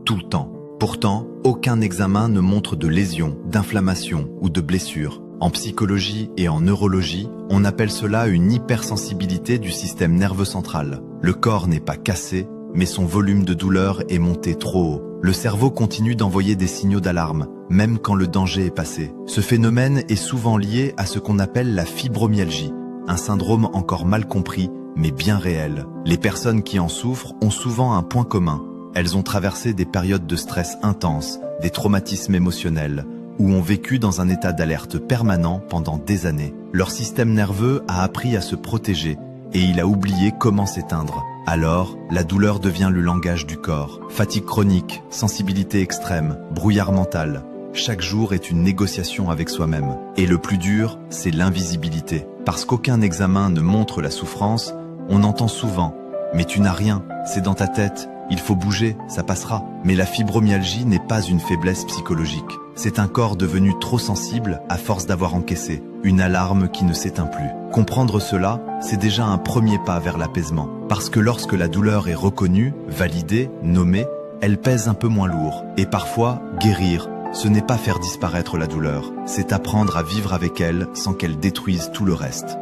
tout le temps. Pourtant, aucun examen ne montre de lésions, d'inflammation ou de blessures. En psychologie et en neurologie, on appelle cela une hypersensibilité du système nerveux central. Le corps n'est pas cassé, mais son volume de douleur est monté trop haut. Le cerveau continue d'envoyer des signaux d'alarme, même quand le danger est passé. Ce phénomène est souvent lié à ce qu'on appelle la fibromyalgie, un syndrome encore mal compris, mais bien réel. Les personnes qui en souffrent ont souvent un point commun. Elles ont traversé des périodes de stress intenses, des traumatismes émotionnels, ou ont vécu dans un état d'alerte permanent pendant des années. Leur système nerveux a appris à se protéger et il a oublié comment s'éteindre. Alors, la douleur devient le langage du corps. Fatigue chronique, sensibilité extrême, brouillard mental. Chaque jour est une négociation avec soi-même. Et le plus dur, c'est l'invisibilité. Parce qu'aucun examen ne montre la souffrance, on entend souvent « Mais tu n'as rien, c'est dans ta tête, il faut bouger, ça passera ». Mais la fibromyalgie n'est pas une faiblesse psychologique. C'est un corps devenu trop sensible à force d'avoir encaissé, une alarme qui ne s'éteint plus. Comprendre cela, c'est déjà un premier pas vers l'apaisement. Parce que lorsque la douleur est reconnue, validée, nommée, elle pèse un peu moins lourd. Et parfois, guérir, ce n'est pas faire disparaître la douleur, c'est apprendre à vivre avec elle sans qu'elle détruise tout le reste.